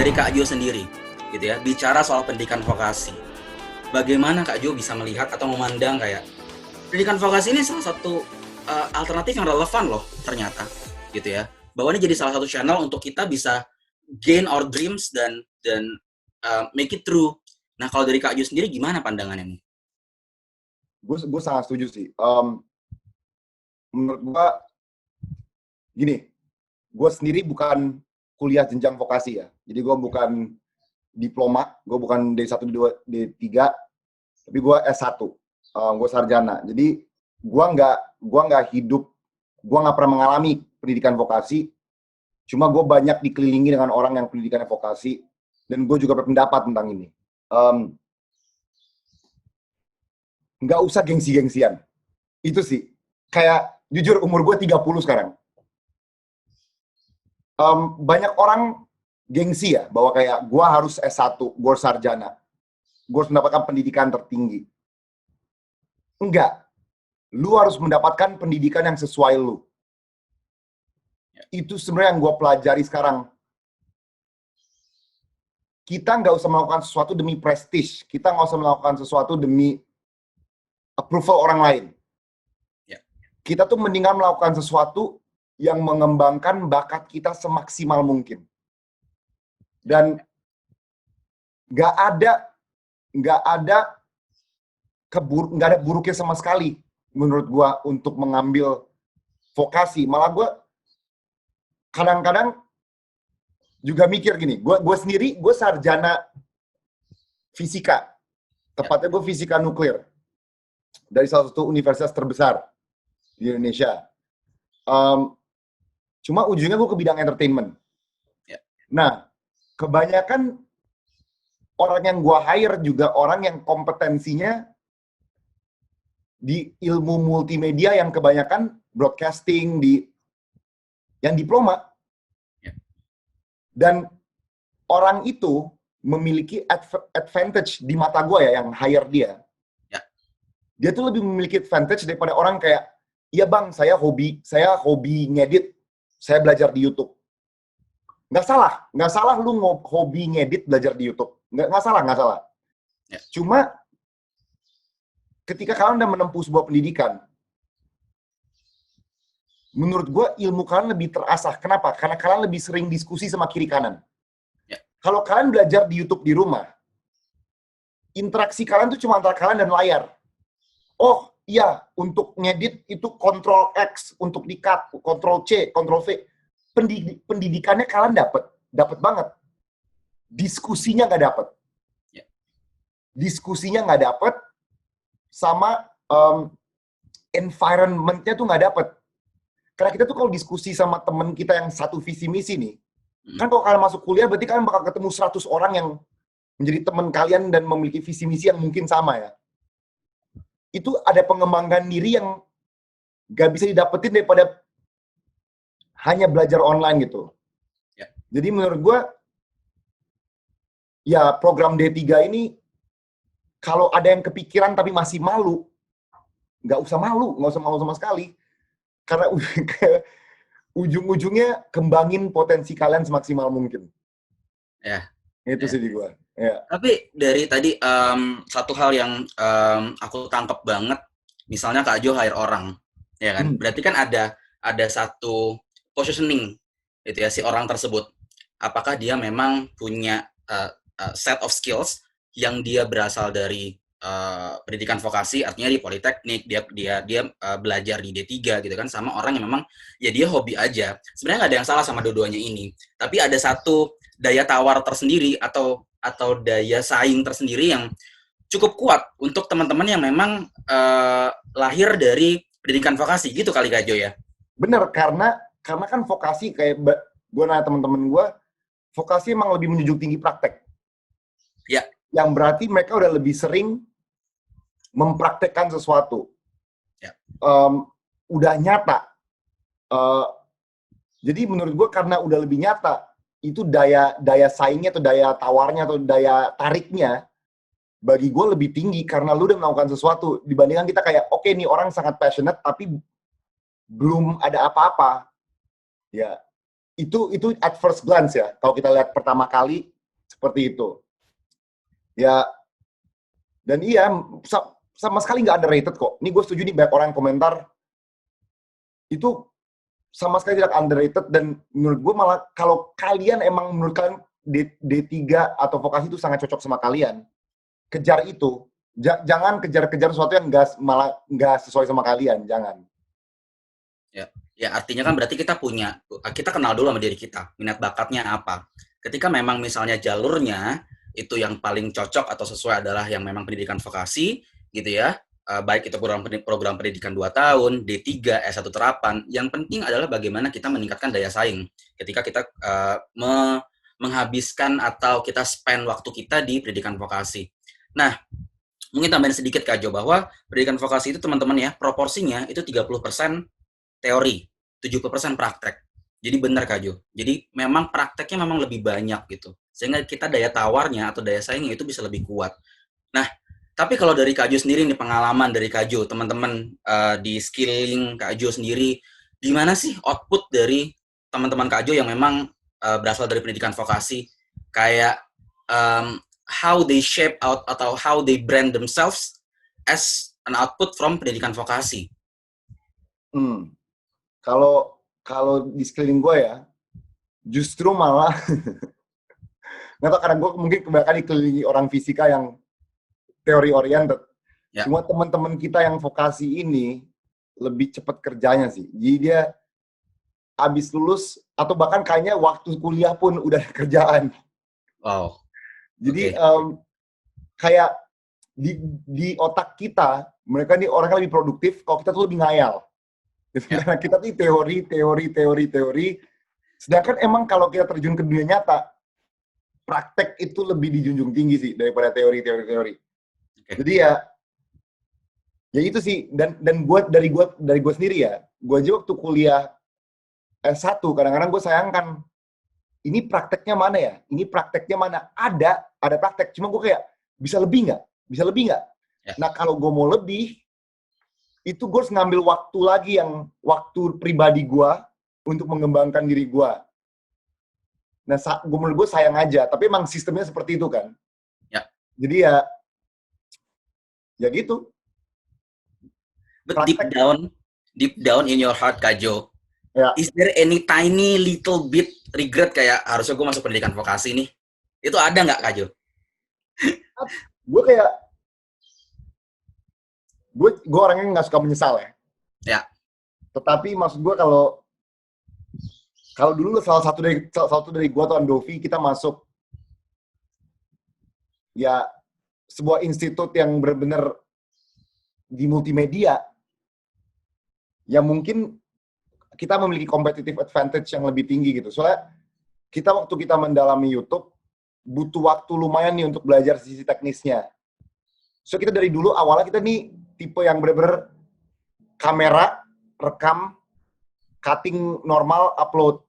dari Kak Jo sendiri, gitu ya, bicara soal pendidikan vokasi. Bagaimana Kak Jo bisa melihat atau memandang kayak pendidikan vokasi ini salah satu alternatif yang relevan loh ternyata, gitu ya. Bahwa ini jadi salah satu channel untuk kita bisa gain our dreams dan make it true. Nah, kalau dari Kak Jo sendiri gimana pandangannya nih? Gue sangat setuju sih. Menurut gue gini, gue sendiri bukan kuliah jenjang vokasi ya. Jadi gue bukan diploma, gue bukan D1, D2, D3, tapi gue S1. Gue sarjana. Jadi gue nggak hidup, gue nggak pernah mengalami pendidikan vokasi. Cuma gue banyak dikelilingi dengan orang yang pendidikan vokasi, dan gue juga berpendapat tentang ini. Nggak usah gengsi-gengsian. Itu sih. Kayak, jujur umur gue 30 sekarang. Banyak orang gengsi ya, bahwa kayak gue harus S1, gue sarjana. Gue harus mendapatkan pendidikan tertinggi. Enggak. Lu harus mendapatkan pendidikan yang sesuai lu. Itu sebenarnya yang gue pelajari sekarang. Kita nggak usah melakukan sesuatu demi prestige. Kita nggak usah melakukan sesuatu demi approval orang lain. Kita tuh mendingan melakukan sesuatu yang mengembangkan bakat kita semaksimal mungkin. Dan nggak ada buruknya sama sekali menurut gue untuk mengambil vokasi. Malah gue kadang-kadang juga mikir gini, gue sendiri gue sarjana fisika, tepatnya gue fisika nuklir dari salah satu universitas terbesar di Indonesia. Cuma ujungnya gue ke bidang entertainment. Nah, kebanyakan orang yang gue hire juga orang yang kompetensinya di ilmu multimedia yang kebanyakan broadcasting, yang diploma. Dan orang itu memiliki advantage di mata gue ya, yang hire dia. Dia tuh lebih memiliki advantage daripada orang kayak, iya bang, saya hobi ngedit, saya belajar di YouTube. Nggak salah lu hobi ngedit belajar di YouTube. Nggak salah. Cuma ketika kalian udah menempuh sebuah pendidikan, menurut gue ilmu kalian lebih terasah. Kenapa? Karena kalian lebih sering diskusi sama kiri kanan. Kalau kalian belajar di YouTube di rumah, interaksi kalian tuh cuma antara kalian dan layar. Oh iya, untuk ngedit itu Ctrl X, untuk di-cut, Ctrl C, Ctrl V. Pendidikannya kalian dapat banget. Diskusinya nggak dapat. Diskusinya nggak dapat, sama environment-nya tuh nggak dapat. Karena kita tuh kalau diskusi sama temen kita yang satu visi misi nih, kan kalau kalian masuk kuliah berarti kalian bakal ketemu 100 orang yang menjadi teman kalian dan memiliki visi misi yang mungkin sama ya. Itu ada pengembangan diri yang gak bisa didapetin daripada hanya belajar online gitu. Jadi menurut gue, ya program D3 ini, kalau ada yang kepikiran tapi masih malu, nggak usah malu sama sekali. Karena ujung-ujungnya kembangin potensi kalian semaksimal mungkin. Itu sih di gue. Tapi dari tadi satu hal yang aku tangkap banget, misalnya Kak Jo hire orang, ya kan? Berarti kan ada satu positioning, gitu ya, si orang tersebut. Apakah dia memang punya set of skills yang dia berasal dari pendidikan vokasi, artinya di politeknik, dia belajar di D3 gitu kan, sama orang yang memang ya dia hobi aja. Sebenarnya nggak ada yang salah sama dua-duanya ini, tapi ada satu daya tawar tersendiri atau daya saing tersendiri yang cukup kuat untuk teman-teman yang memang lahir dari pendidikan vokasi gitu kali Kak Jo ya. Bener, karena kan vokasi kayak gue nanya teman-teman gue, vokasi emang lebih menjunjung tinggi praktek. Ya. Yang berarti mereka udah lebih sering mempraktekkan sesuatu. Udah nyata. Jadi menurut gue karena udah lebih nyata, itu daya saingnya atau daya tawarnya atau daya tariknya bagi gue lebih tinggi karena lu udah melakukan sesuatu dibandingkan kita kayak oke, nih orang sangat passionate tapi belum ada apa-apa. Ya, itu at first glance ya. Kalau kita lihat pertama kali Seperti itu. Ya, dan iya, sama sekali nggak underrated kok. Ini gue setuju nih, banyak orang yang komentar, itu sama sekali tidak underrated, dan menurut gue malah kalau kalian emang menurut kalian D3 atau vokasi itu sangat cocok sama kalian, kejar itu. Jangan kejar-kejar sesuatu yang malah nggak sesuai sama kalian, jangan. Ya artinya kan berarti kita kenal dulu sama diri kita, minat bakatnya apa. Ketika memang misalnya jalurnya itu yang paling cocok atau sesuai adalah yang memang pendidikan vokasi gitu ya, baik itu program pendidikan 2 tahun, D3, S1 terapan, yang penting adalah bagaimana kita meningkatkan daya saing ketika kita menghabiskan atau kita spend waktu kita di pendidikan vokasi. Nah, mungkin tambahin sedikit Kak Jo, bahwa pendidikan vokasi itu teman-teman ya, proporsinya itu 30% teori, 70% praktek. Jadi benar Kak Jo. Jadi memang prakteknya memang lebih banyak gitu. Sehingga kita daya tawarnya atau daya saingnya itu bisa lebih kuat. Nah, tapi kalau dari Kak Jo sendiri nih, pengalaman dari Kak Jo, teman-teman di skilling Kak Jo sendiri, gimana sih output dari teman-teman Kak Jo yang memang berasal dari pendidikan vokasi? Kayak how they shape out atau how they brand themselves as an output from pendidikan vokasi. Kalau di sekeliling gue ya, justru malah nggak tahu, karena gue mungkin kebanyakan dikelilingi orang fisika yang teori oriented. Ya. Cuma teman-teman kita yang vokasi ini lebih cepat kerjanya sih. Jadi dia habis lulus atau bahkan kayaknya waktu kuliah pun udah kerjaan. Wow. Jadi kayak di otak kita, mereka nih orang yang lebih produktif, kalau kita tuh lebih ngayal. Karena kita tuh teori. Sedangkan emang kalau kita terjun ke dunia nyata, praktek itu lebih dijunjung tinggi sih daripada teori. Okay. Jadi ya itu sih. Dan dari gue sendiri ya, gue aja waktu kuliah S1 kadang-kadang gue sayangkan, ini prakteknya mana ya? Ini prakteknya mana? Ada praktek. Cuma gue kayak bisa lebih nggak? Yeah. Nah kalau gue mau lebih, itu gue harus ngambil waktu lagi, yang waktu pribadi gue untuk mengembangkan diri gue. Nah, menurut gue sayang aja, tapi emang sistemnya seperti itu kan. Ya. Jadi ya gitu. But deep down in your heart, Kak Jo, is there any tiny little bit regret kayak harusnya gue masuk pendidikan vokasi nih? Itu ada nggak, Kak Jo? Gue orangnya nggak suka menyesal ya. Ya. Tetapi maksud gue kalau dulu salah satu dari gue atau Andovi, kita masuk ya sebuah institut yang benar-benar di multimedia, yang mungkin kita memiliki competitive advantage yang lebih tinggi gitu. Soalnya waktu kita mendalami YouTube, butuh waktu lumayan nih untuk belajar sisi teknisnya. So kita dari dulu awalnya kita nih tipe yang bener-bener kamera, rekam, cutting normal, upload.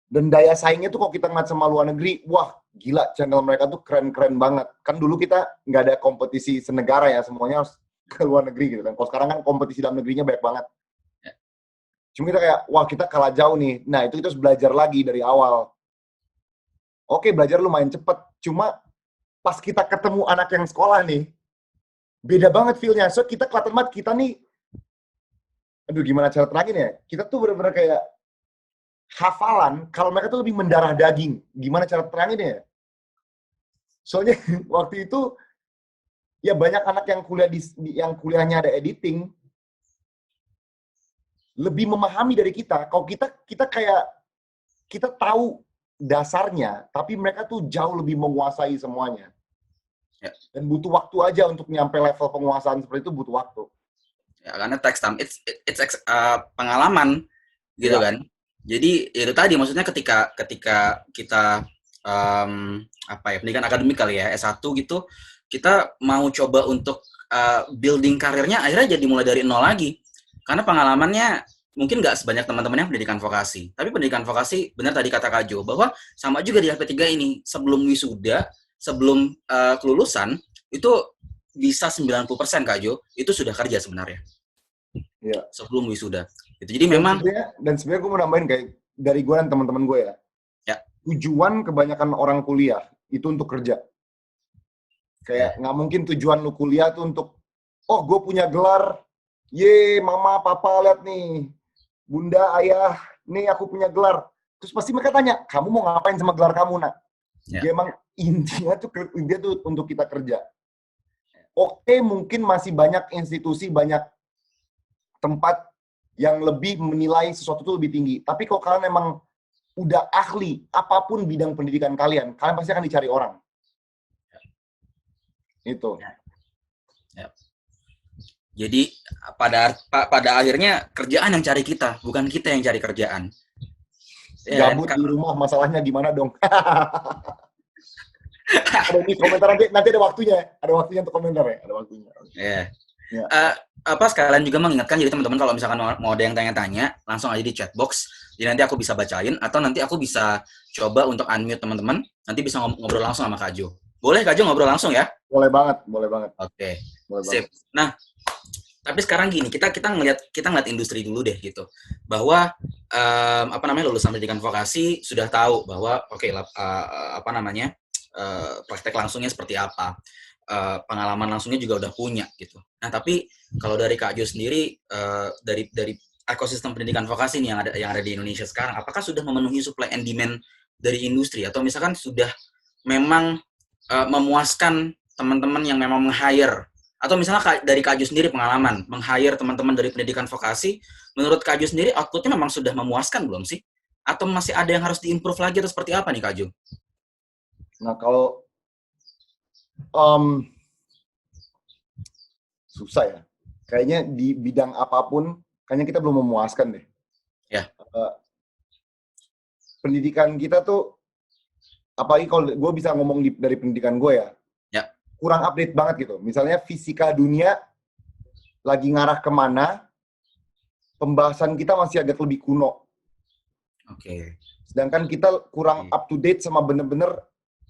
Dan daya saingnya tuh kalau kita ngeliat sama luar negeri, wah gila, channel mereka tuh keren-keren banget. Kan dulu kita nggak ada kompetisi senegara ya, semuanya harus ke luar negeri gitu kan. Kalau sekarang kan kompetisi dalam negerinya banyak banget. Cuma kita kayak, wah kita kalah jauh nih. Nah itu kita harus belajar lagi dari awal. Oke, belajar lumayan cepet. Cuma pas kita ketemu anak yang sekolah nih, beda banget feel-nya. So kita kelihatan banget, kita nih, aduh gimana cara terangin ya, kita tuh bener-bener kayak hafalan, kalau mereka tuh lebih mendarah daging. Gimana cara terangin ya? Soalnya waktu itu, ya banyak anak yang yang kuliahnya ada editing, lebih memahami dari kita. Kalau kita kayak, kita tahu dasarnya, tapi mereka tuh jauh lebih menguasai semuanya. Ya. Dan butuh waktu aja untuk nyampe level penguasaan seperti itu, butuh waktu. Ya, karena text time, it's pengalaman gitu kan. Jadi itu tadi maksudnya ketika kita pendidikan akademik kali ya, S1 gitu, kita mau coba untuk building karirnya akhirnya jadi mulai dari nol lagi. Karena pengalamannya mungkin nggak sebanyak teman-teman yang pendidikan vokasi. Tapi pendidikan vokasi, benar tadi kata Kak Jo, bahwa sama juga di LP3 ini, sebelum wisuda, sebelum kelulusan, itu bisa 90% Kak Jo, itu sudah kerja sebenarnya. Iya. Sebelum wisuda. Jadi memang... Dan sebenarnya gue mau nambahin kayak, dari gue dan teman-teman gue ya. Ya. tujuan kebanyakan orang kuliah itu untuk kerja. Kayak nggak mungkin tujuan lu kuliah tuh untuk, oh gue punya gelar, ye mama papa lihat nih, bunda ayah, nih aku punya gelar. Terus pasti mereka tanya, kamu mau ngapain sama gelar kamu nak? Dia emang intinya tuh dia tuh untuk kita kerja. Oke, mungkin masih banyak institusi, banyak tempat yang lebih menilai sesuatu itu lebih tinggi. Tapi kalau kalian emang udah ahli apapun bidang pendidikan kalian pasti akan dicari orang. Itu. Jadi pada akhirnya kerjaan yang cari kita, bukan kita yang cari kerjaan. Gabut di rumah, masalahnya gimana dong? Ada di komentar nanti ada waktunya untuk komentar ya, ada waktunya. Sekalian juga mengingatkan jadi teman-teman kalau misalkan mau ada yang tanya-tanya langsung aja di chat box, jadi nanti aku bisa bacain atau nanti aku bisa coba untuk unmute teman-teman, nanti bisa ngobrol langsung sama Kak Jo. Boleh Kak Jo ngobrol langsung ya? Boleh banget. Oke. Sip. Nah, tapi sekarang gini, kita ngeliat industri dulu deh gitu, bahwa lulusan pendidikan vokasi sudah tahu bahwa praktek langsungnya seperti apa, pengalaman langsungnya juga udah punya gitu. Nah tapi kalau dari Kak Jo sendiri, dari ekosistem pendidikan vokasi nih yang ada di Indonesia sekarang, apakah sudah memenuhi supply and demand dari industri atau misalkan sudah memang memuaskan teman-teman yang memang meng-hire, atau misalnya dari Kak Jo sendiri pengalaman meng-hire teman-teman dari pendidikan vokasi, menurut Kak Jo sendiri outputnya memang sudah memuaskan belum sih? Atau masih ada yang harus di-improve lagi atau seperti apa nih Kak Jo? Nah kalau susah ya, kayaknya di bidang apapun kayaknya kita belum memuaskan deh. Ya. Pendidikan kita tuh, apalagi kalau gue bisa ngomong dari pendidikan gue ya, kurang update banget gitu. Misalnya fisika dunia lagi ngarah kemana, pembahasan kita masih agak lebih kuno. Oke. Sedangkan kita kurang up to date sama bener-bener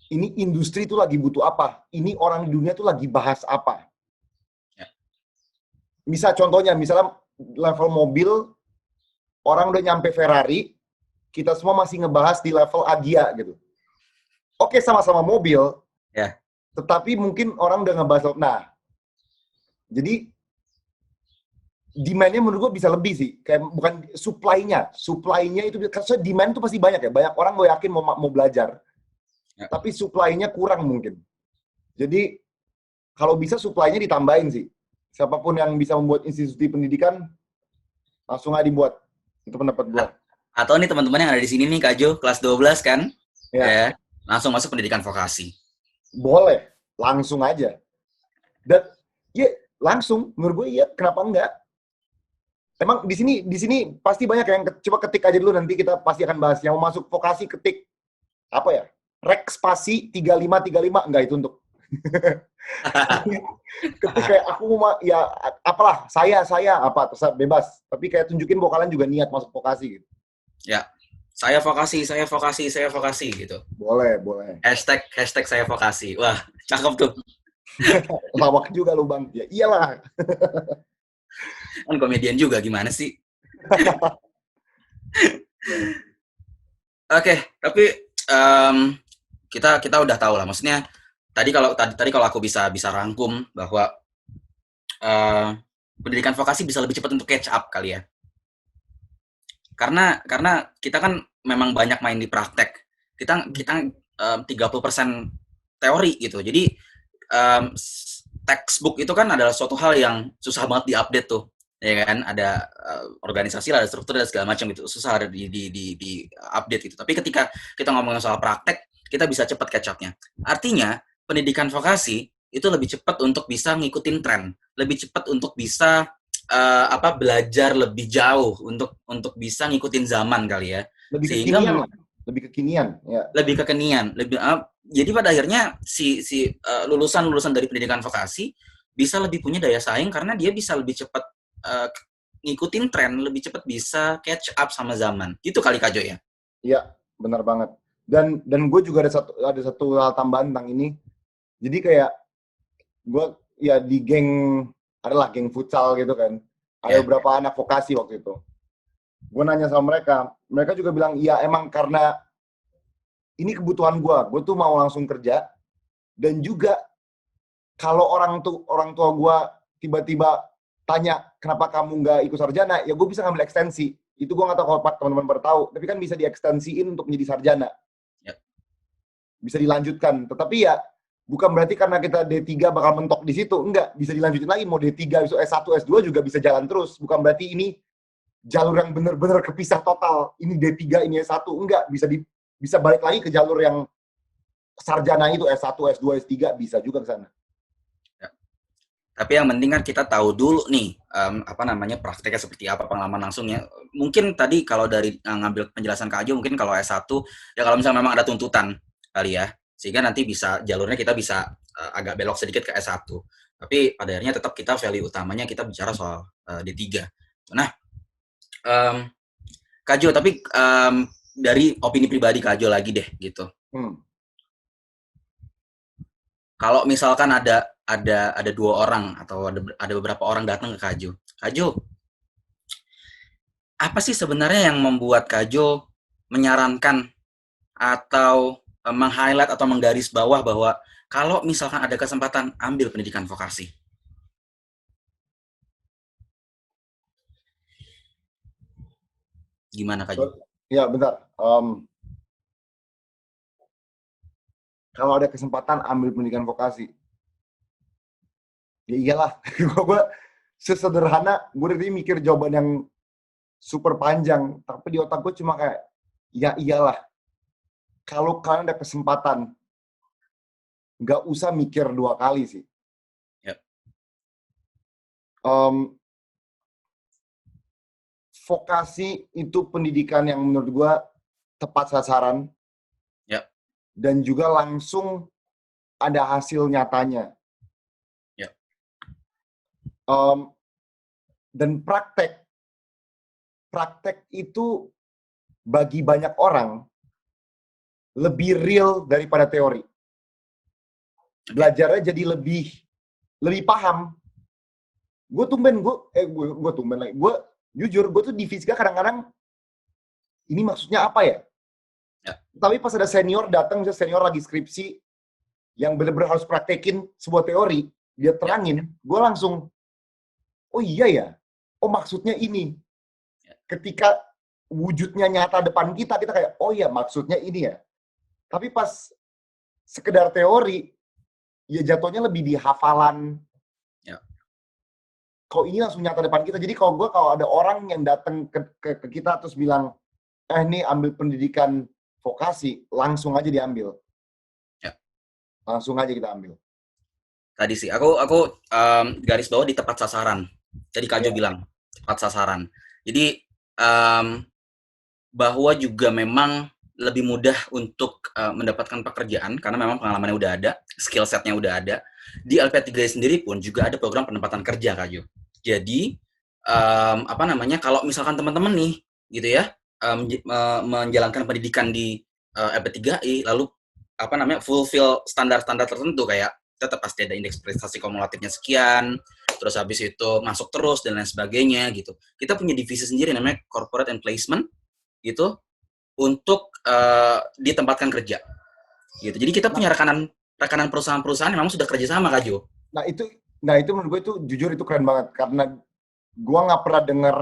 ini industri itu lagi butuh apa, ini orang di dunia tuh lagi bahas apa. Contohnya, misalnya level mobil, orang udah nyampe Ferrari, kita semua masih ngebahas di level Agia gitu. Oke, sama-sama mobil, tetapi mungkin orang udah ngebahas. Nah, jadi demand-nya menurut gue bisa lebih sih, kayak bukan supply-nya itu, karena demand itu pasti banyak ya, banyak orang gue yakin mau belajar, tapi supply-nya kurang mungkin. Jadi kalau bisa supply-nya ditambahin sih. Siapapun yang bisa membuat institusi pendidikan, langsung aja dibuat. Itu pendapat gue. Atau nih teman-teman yang ada di sini nih, Kak Jo, kelas 12 kan? Ya. Langsung masuk pendidikan vokasi. Boleh, langsung aja. Dan ya langsung, menurut gue ya kenapa enggak? Emang di sini pasti banyak yang coba ketik aja dulu, nanti kita pasti akan bahas. Yang mau masuk vokasi ketik apa ya? Rek spasi 3535, enggak itu untuk ketika aku mau ya apalah saya apa terserah bebas, tapi kayak tunjukin bahwa kalian juga niat masuk vokasi gitu. Ya, saya vokasi gitu. Boleh. Hashtag saya vokasi. Wah, cakep tuh. Lawak juga lu Bang. Ya iyalah. Kan komedian juga, gimana sih? Oke, tapi kita udah tahu lah, maksudnya tadi kalau aku bisa rangkum bahwa pendidikan vokasi bisa lebih cepat untuk catch up kali ya. Karena kita kan memang banyak main di praktek. Kita 30% teori gitu. Jadi textbook itu kan adalah suatu hal yang susah banget diupdate tuh. Ya kan, ada organisasi lah, ada struktur dan segala macam gitu. Susah ada di update gitu. Tapi ketika kita ngomongin soal praktek, kita bisa cepat catch up-nya. Artinya, pendidikan vokasi itu lebih cepat untuk bisa ngikutin tren, lebih cepat untuk bisa belajar lebih jauh, untuk bisa ngikutin zaman kali ya. Lebih kekinian. Jadi pada akhirnya si lulusan dari pendidikan vokasi bisa lebih punya daya saing karena dia bisa lebih cepat ngikutin tren, lebih cepat bisa catch up sama zaman. Gitu kali Kak Jo ya? Iya, benar banget. Dan gue juga ada satu hal tambahan tentang ini. Jadi kayak gue ya di adalah geng futsal gitu kan. Ada beberapa anak vokasi waktu itu. Gue nanya sama mereka juga bilang, ya emang karena ini kebutuhan gue tuh mau langsung kerja, dan juga kalau orang tua gue tiba-tiba tanya kenapa kamu nggak ikut sarjana, ya gue bisa ngambil ekstensi. Itu gue nggak tahu kalau teman-teman pada tahu, tapi kan bisa diekstensiin untuk menjadi sarjana. Ya. Bisa dilanjutkan, tetapi ya bukan berarti karena kita D3 bakal mentok di situ. Enggak, bisa dilanjutin lagi, mau D3, S1, S2 juga bisa jalan terus. Bukan berarti ini jalur yang benar-benar kepisah total. Ini D3, ini S1. Enggak, bisa balik lagi ke jalur yang sarjana itu, S1, S2, S3, bisa juga ke sana. Tapi yang penting kan kita tahu dulu nih, prakteknya seperti apa, pengalaman langsungnya. Mungkin tadi kalau dari ngambil penjelasan Kak Ajo, mungkin kalau S1, ya kalau misalnya memang ada tuntutan kali ya, sehingga nanti jalurnya kita bisa agak belok sedikit ke S1. Tapi pada akhirnya tetap kita value utamanya kita bicara soal D3. Nah, Kak Ajo, tapi dari opini pribadi Kak Ajo lagi deh, gitu. Kalau misalkan ada 2 orang atau ada beberapa orang datang ke Kak Ajo, apa sih sebenarnya yang membuat Kak Ajo menyarankan atau meng-highlight atau menggaris bawah bahwa kalau misalkan ada kesempatan ambil pendidikan vokasi? Gimana Kak Ajo? Ya, bentar. Kalau ada kesempatan ambil pendidikan vokasi, ya iyalah. Gue sesederhana, gue tadi mikir jawaban yang super panjang, tapi di otak gue cuma kayak, ya iyalah. Kalau kalian ada kesempatan, nggak usah mikir 2 kali sih. Yep. Vokasi itu pendidikan yang menurut gue tepat sasaran. Yep. Dan juga langsung ada hasil nyatanya. Yep. Dan praktek itu bagi banyak orang lebih real daripada teori. Belajarnya jadi lebih paham. Gue jujur, gue tuh di fisika kadang-kadang ini maksudnya apa ya? Ya. Tapi pas ada senior datang, misalnya senior lagi skripsi yang benar-benar harus praktekin sebuah teori, dia terangin, gue langsung, oh iya ya, oh maksudnya ini. Ketika wujudnya nyata depan kita kayak, oh iya maksudnya ini ya. Tapi pas sekedar teori, ya jatuhnya lebih di hafalan. Ya. Kok ini langsung nyata depan kita. Jadi kalau ada orang yang datang ke kita terus bilang, ini ambil pendidikan vokasi, langsung aja diambil. Ya. Langsung aja kita ambil. Tadi sih, aku garis bawah di tepat sasaran. Tadi Kak Jo bilang, tepat sasaran. Jadi, bahwa juga memang lebih mudah untuk mendapatkan pekerjaan karena memang pengalamannya udah ada, skill setnya udah ada. Di LP3 sendiri pun juga ada program penempatan kerja, Kak Jo. Jadi kalau misalkan teman-teman nih gitu ya menjalankan pendidikan di LP3I lalu fulfill standar-standar tertentu kayak tetap pasti ada indeks prestasi kumulatifnya sekian, terus habis itu masuk terus dan lain sebagainya gitu. Kita punya divisi sendiri namanya corporate and placement gitu untuk ditempatkan kerja gitu. Jadi kita punya rekanan perusahaan-perusahaan yang memang sudah kerja sama, Kak Jo. Nah itu menurut gue itu jujur itu keren banget karena gue nggak pernah dengar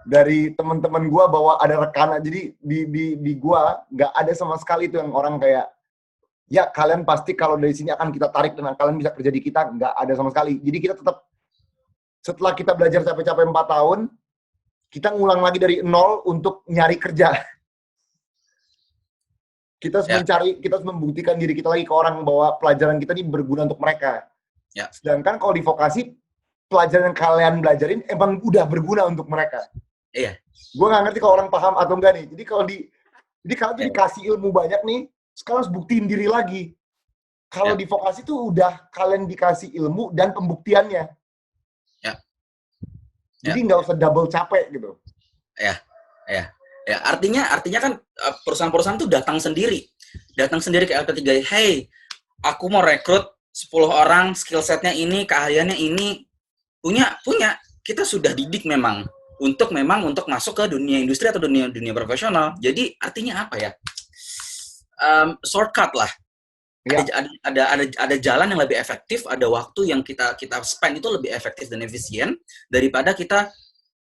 dari teman-teman gue bahwa ada rekanan. Jadi di gue nggak ada sama sekali itu yang orang kayak ya kalian pasti kalau dari sini akan kita tarik dan kalian bisa kerja di kita, nggak ada sama sekali. Jadi kita tetap setelah kita belajar capek-capek 4 tahun kita ngulang lagi dari nol untuk nyari kerja. Kita harus membuktikan diri kita lagi ke orang bahwa pelajaran kita ini berguna untuk mereka. Ya. Sedangkan kalau di vokasi, pelajaran yang kalian belajarin emang udah berguna untuk mereka. Iya. Gue nggak ngerti kalau orang paham atau enggak nih. Jadi kalau kalian dikasih ilmu banyak nih, sekarang harus buktiin diri lagi. Kalau di vokasi tuh udah kalian dikasih ilmu dan pembuktiannya. Jadi nggak usah double capek gitu. Ya, artinya kan perusahaan-perusahaan tuh datang sendiri ke LP3. Hey, aku mau rekrut 10 orang, skill setnya ini, keahliannya ini, punya. Kita sudah didik memang untuk masuk ke dunia industri atau dunia profesional. Jadi artinya apa ya? shortcut lah. Ya. Ada jalan yang lebih efektif, ada waktu yang kita spend itu lebih efektif dan efisien daripada kita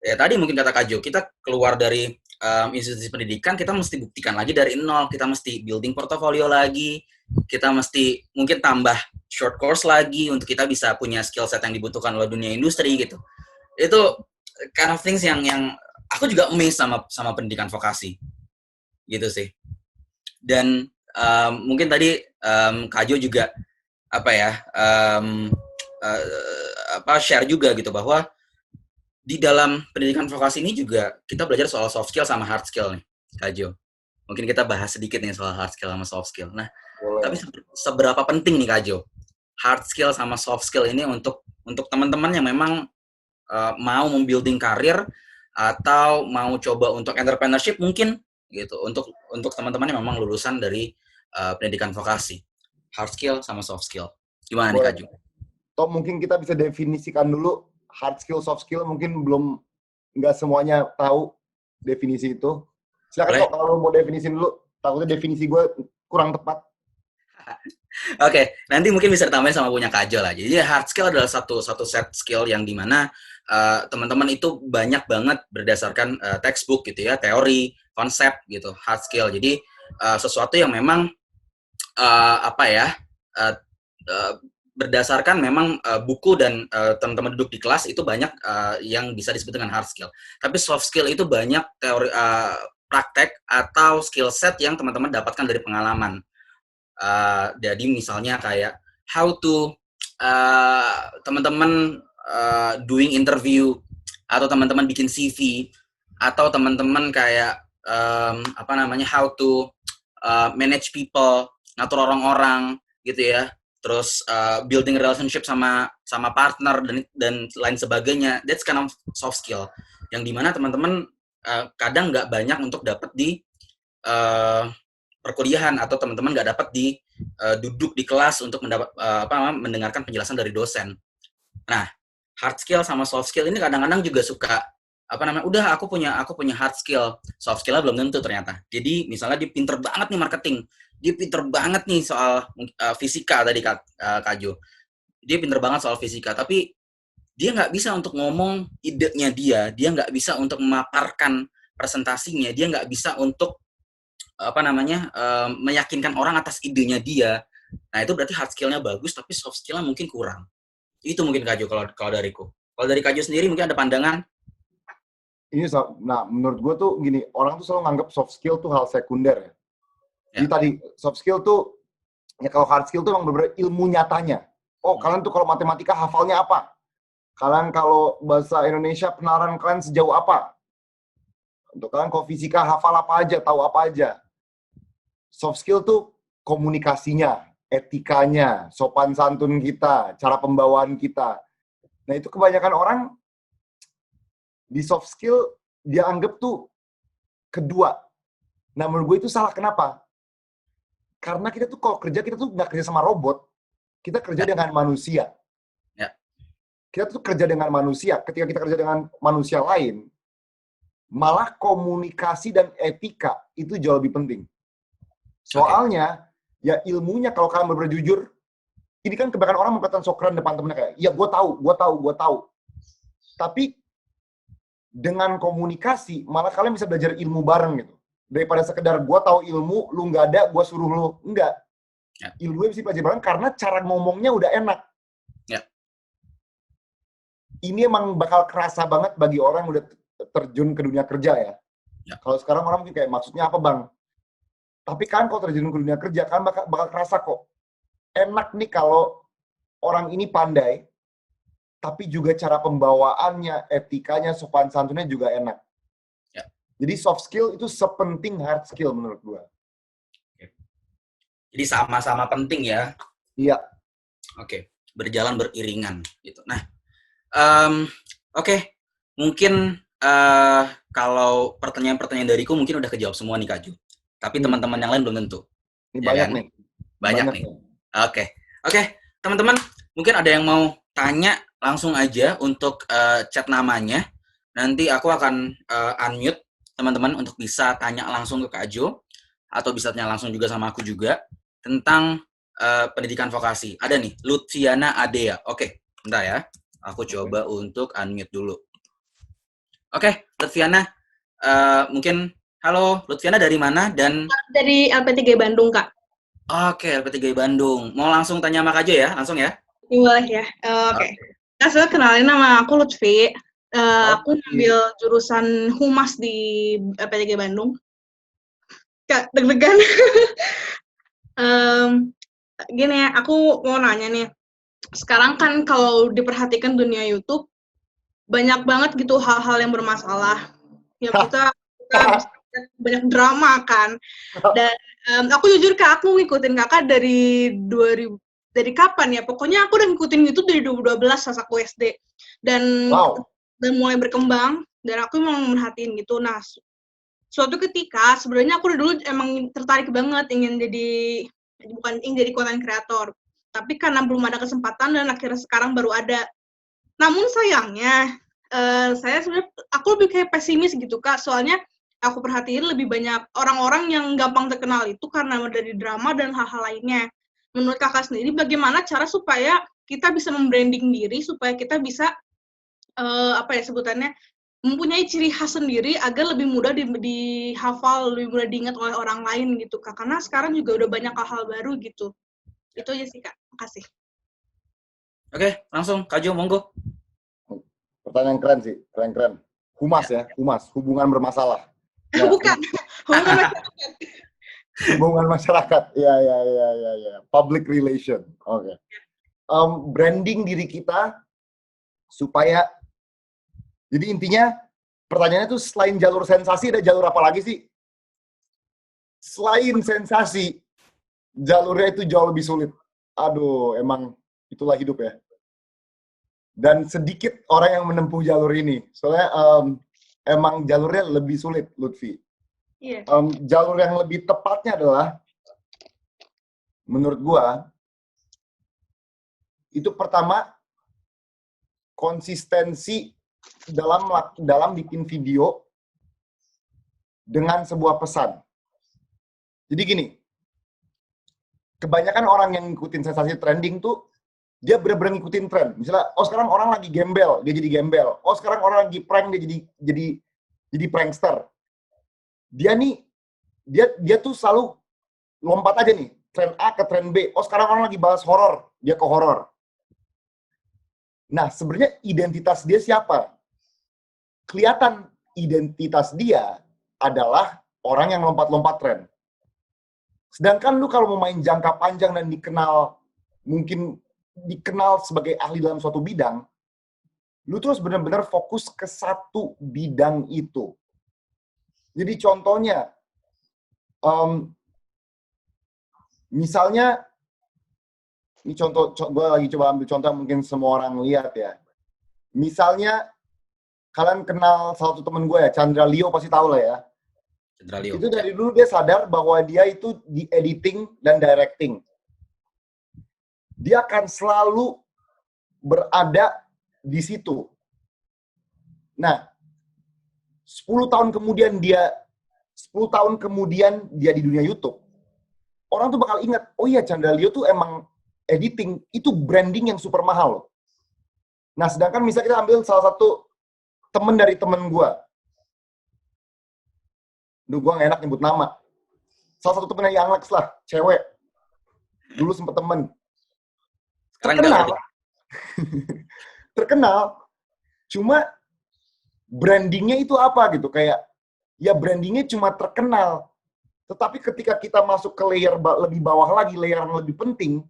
ya tadi mungkin kata Kak Jo, kita keluar dari institusi pendidikan, kita mesti buktikan lagi dari nol, kita mesti building portofolio lagi, kita mesti mungkin tambah short course lagi untuk kita bisa punya skill set yang dibutuhkan oleh dunia industri gitu. Itu kind of things yang aku juga amazed sama pendidikan vokasi gitu sih. Dan mungkin tadi Kak Jo juga share juga gitu bahwa di dalam pendidikan vokasi ini juga kita belajar soal soft skill sama hard skill nih, Kak Jo. Mungkin kita bahas sedikit nih soal hard skill sama soft skill. Nah, tapi seberapa penting nih Kak Jo, hard skill sama soft skill ini untuk teman-teman yang memang mau membuilding karir atau mau coba untuk entrepreneurship mungkin gitu, untuk teman-teman yang memang lulusan dari pendidikan vokasi, hard skill sama soft skill. Gimana nih Kak Jo? Toh mungkin kita bisa definisikan dulu hard skill, soft skill, mungkin belum nggak semuanya tahu definisi itu. Silakan kok kalau mau definisi dulu, takutnya definisi gue kurang tepat. Oke, nanti mungkin bisa ditambahin sama punya Kak Jo lah. Jadi hard skill adalah satu set skill yang dimana teman-teman itu banyak banget berdasarkan textbook gitu ya, teori, konsep gitu, hard skill. Jadi sesuatu yang memang berdasarkan memang buku dan teman-teman duduk di kelas itu banyak yang bisa disebut dengan hard skill. Tapi soft skill itu banyak teori praktek atau skill set yang teman-teman dapatkan dari pengalaman. Jadi misalnya kayak how to teman-teman doing interview, atau teman-teman bikin CV, atau teman-teman kayak how to manage people, ngatur orang-orang gitu ya. Terus building relationship sama partner dan lain sebagainya. That's kind of soft skill yang dimana teman-teman kadang nggak banyak untuk dapat di perkuliahan, atau teman-teman nggak dapat di duduk di kelas untuk mendengarkan penjelasan dari dosen. Nah, hard skill sama soft skill ini kadang-kadang juga suka udah aku punya hard skill, soft skillnya belum tentu ternyata. Jadi misalnya dia pinter banget nih marketing, dia pinter banget nih soal fisika tadi Kak Jo, dia pinter banget soal fisika, tapi dia nggak bisa untuk ngomong idenya dia nggak bisa untuk memaparkan presentasinya, dia nggak bisa untuk meyakinkan orang atas idenya dia. Nah itu berarti hard skillnya bagus, tapi soft skillnya mungkin kurang. Itu mungkin Kak Jo kalau dariku. Kalau dari Kak Jo sendiri mungkin ada pandangan? Nah menurut gue tuh gini, orang tuh selalu nganggap soft skill tuh hal sekunder ya. Jadi tadi soft skill tuh, ya kalau hard skill tuh emang bener-bener ilmu nyatanya. Oh kalian tuh kalau matematika hafalnya apa? Kalian kalau bahasa Indonesia penalaran kalian sejauh apa? Untuk kalian kalau fisika hafal apa aja, tahu apa aja. Soft skill tuh komunikasinya, etikanya, sopan santun kita, cara pembawaan kita. Nah itu kebanyakan orang di soft skill dia anggap tuh kedua. Nah menurut gue itu salah. Kenapa? Karena kita tuh kalau kerja, kita tuh nggak kerja sama robot, kita kerja dengan manusia. Kita tuh kerja dengan manusia. Ketika kita kerja dengan manusia lain, malah komunikasi dan etika itu jauh lebih penting. Soalnya, ya ilmunya kalau kalian benar-benar jujur, ini kan kebanyakan orang mengatakan sok keren depan temennya kayak, ya gue tahu. Tapi dengan komunikasi, malah kalian bisa belajar ilmu bareng gitu. Daripada sekedar gue tahu ilmu, lu nggak ada, gue suruh lu. Enggak. Ilmunya bisa belajar bareng karena cara ngomongnya udah enak. Ini emang bakal kerasa banget bagi orang yang udah terjun ke dunia kerja ya. Kalau sekarang orang mungkin kayak, maksudnya apa bang? Tapi kan kalau terjun ke dunia kerja, kan bakal kerasa kok. Enak nih kalau orang ini pandai, tapi juga cara pembawaannya, etikanya, sopan santunnya juga enak. Jadi soft skill itu sepenting hard skill menurut gua. Jadi sama-sama penting ya. Iya. Oke, berjalan beriringan gitu. Nah, oke. Mungkin kalau pertanyaan-pertanyaan dariku mungkin udah kejawab semua nih Kak Jo. Tapi teman-teman yang lain belum tentu. Ini banyak nih. Banyak nih. Oke. Teman-teman, mungkin ada yang mau tanya langsung aja untuk chat namanya. Nanti aku akan unmute teman-teman untuk bisa tanya langsung ke Kak Jo. atau bisa tanya langsung juga sama aku juga tentang pendidikan vokasi. Ada nih, Lutfiana Adea. Oke, bentar ya. Aku coba untuk unmute dulu. Oke, Lutfiana, mungkin halo, Lutfiana dari mana dan dari LP3 Bandung, Kak. Oke, LP3 Bandung. Mau langsung tanya sama Kak Jo ya? Langsung ya? Boleh ya. Oke. Kak, saya kenalin nama aku Lutfi. Aku ngambil jurusan Humas di LP3 Bandung. Kak, deg-degan. Gini ya, aku mau nanya nih. Sekarang kan kalau diperhatikan dunia YouTube, banyak banget gitu hal-hal yang bermasalah. Ya kita bisa banyak drama kan. Dan aku jujur Kak, aku ngikutin Kakak dari 2000, dari kapan ya? Pokoknya aku udah ngikutin YouTube dari 2012 pas aku SD. Dan mulai berkembang dan aku emang merhatiin gitu. Nah, suatu ketika sebenarnya aku dulu emang tertarik banget ingin jadi content creator. Tapi karena belum ada kesempatan dan akhirnya sekarang baru ada. Namun sayangnya saya sebenarnya aku lebih kayak pesimis gitu Kak, soalnya aku perhatiin lebih banyak orang-orang yang gampang terkenal itu karena dari drama dan hal-hal lainnya. Menurut Kakak sendiri bagaimana cara supaya kita bisa membranding diri supaya kita bisa sebutannya mempunyai ciri khas sendiri agar lebih mudah dihafal, lebih mudah diingat oleh orang lain gitu Kak. Karena sekarang juga udah banyak hal-hal baru gitu. Itu aja sih Kak. Makasih. Oke, langsung Kak Jo, monggo. Pertanyaan keren sih, keren. Humas ya, humas, hubungan bermasalah. Nah, bukan, hubungan masyarakat. Hubungan masyarakat, ya. Public relation, oke. Branding diri kita supaya, jadi intinya pertanyaannya tuh selain jalur sensasi ada jalur apa lagi sih? Selain sensasi, jalurnya itu jauh lebih sulit. Aduh, emang itulah hidup ya. Dan sedikit orang yang menempuh jalur ini. Soalnya emang jalurnya lebih sulit, Lutfi. Yeah. Jalur yang lebih tepatnya adalah, menurut gua, itu pertama, konsistensi dalam bikin video dengan sebuah pesan. Jadi gini, kebanyakan orang yang ngikutin sensasi trending tuh, dia bener-bener ngikutin tren. Misalnya, oh sekarang orang lagi gembel, dia jadi gembel. Oh sekarang orang lagi prank, dia jadi prankster. Dia tuh selalu lompat aja nih, tren A ke tren B. Oh sekarang orang lagi bahas horor, dia ke horor. Nah, sebenarnya identitas dia siapa? Kelihatan identitas dia adalah orang yang lompat-lompat tren. Sedangkan lu kalau mau main jangka panjang dan mungkin dikenal sebagai ahli dalam suatu bidang, lu terus benar-benar fokus ke satu bidang itu. Jadi contohnya, misalnya, ini gue lagi coba ambil contoh mungkin semua orang lihat ya. Misalnya, kalian kenal salah satu temen gue ya, Chandra Leo pasti tahu lah ya. Chandra Leo. Itu dari dulu dia sadar bahwa dia itu di editing dan directing. Dia akan selalu berada di situ. Nah, 10 tahun kemudian dia di dunia YouTube, orang tuh bakal ingat, oh iya Chandra Leo tuh emang editing, itu branding yang super mahal. Nah, sedangkan misalnya kita ambil salah satu temen dari temen gue. Duh, gue gak enak nyebut nama. Salah satu temen dari Young Lex lah, cewek. Dulu sempet temen. Terkenal. Terkenal. Cuma brandingnya itu apa gitu. Kayak, ya brandingnya cuma terkenal. Tetapi ketika kita masuk ke layer lebih bawah lagi, layer yang lebih penting,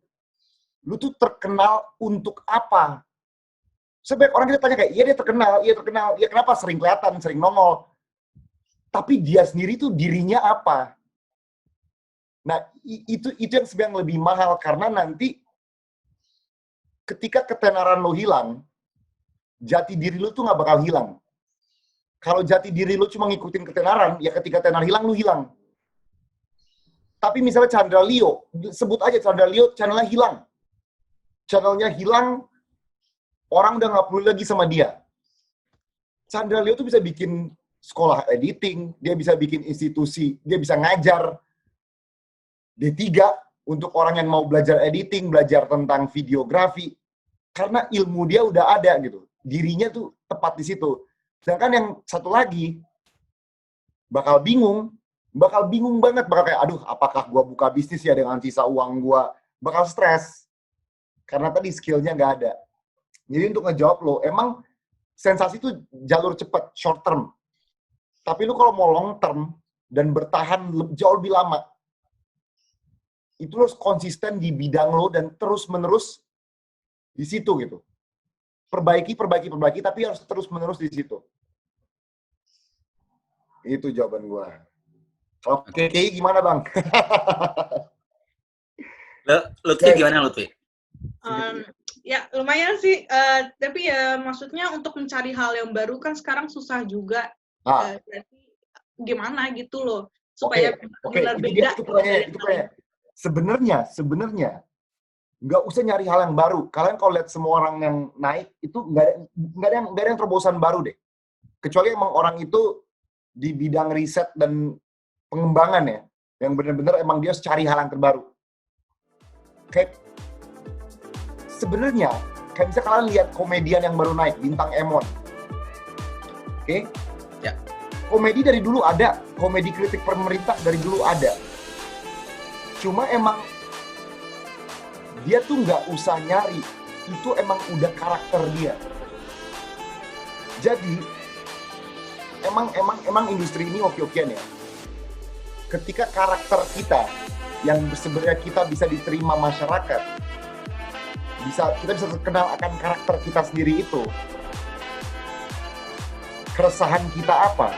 lu tuh terkenal untuk apa? Sebaik orang kita tanya kayak, iya dia terkenal. Ya kenapa? Sering kelihatan, sering nongol. Tapi dia sendiri tuh dirinya apa? Nah, itu yang sebenarnya lebih mahal. Karena nanti ketika ketenaran lo hilang, jati diri lo tuh nggak bakal hilang. Kalau jati diri lo cuma ngikutin ketenaran, ya ketika tenar hilang, lo hilang. Tapi misalnya Chandra Leo, sebut aja Chandra Leo, channelnya hilang. Channelnya hilang, orang udah nggak perlu lagi sama dia. Chandra Leo tuh bisa bikin sekolah editing, dia bisa bikin institusi, dia bisa ngajar. D3 untuk orang yang mau belajar editing, belajar tentang videografi. Karena ilmu dia udah ada gitu. Dirinya tuh tepat di situ. Sedangkan yang satu lagi bakal bingung banget, bakal kayak aduh apakah gua buka bisnis ya dengan sisa uang gua, bakal stres. Karena tadi skillnya nggak ada. Jadi untuk ngejawab lo, emang sensasi itu jalur cepat, short term. Tapi lu kalau mau long term dan bertahan jauh lebih lama, itu lo konsisten di bidang lo dan terus-menerus di situ gitu. Perbaiki, tapi harus terus-menerus di situ. Itu jawaban gua. Kalau KKI gimana, Bang? Lutfi gimana, Lutfi? Ya lumayan sih, tapi ya maksudnya untuk mencari hal yang baru kan sekarang susah juga. Berarti gimana gitu loh supaya benar beda. Itu pertanyaan. Sebenarnya nggak usah nyari hal yang baru. Kalian kalau lihat semua orang yang naik itu nggak ada yang terobosan baru deh. Kecuali emang orang itu di bidang riset dan pengembangan ya, yang benar-benar emang dia harus cari hal yang terbaru. Kayak sebenarnya kayak misalnya kalian lihat komedian yang baru naik, Bintang Emon. Oke? Ya. Komedi dari dulu ada, komedi kritik pemerintah dari dulu ada. Cuma emang dia tuh nggak usah nyari, itu emang udah karakter dia. Jadi emang industri ini oke-okean ya. Ketika karakter kita yang sebenarnya kita bisa diterima masyarakat, kita bisa terkenal akan karakter kita sendiri itu. Keresahan kita apa?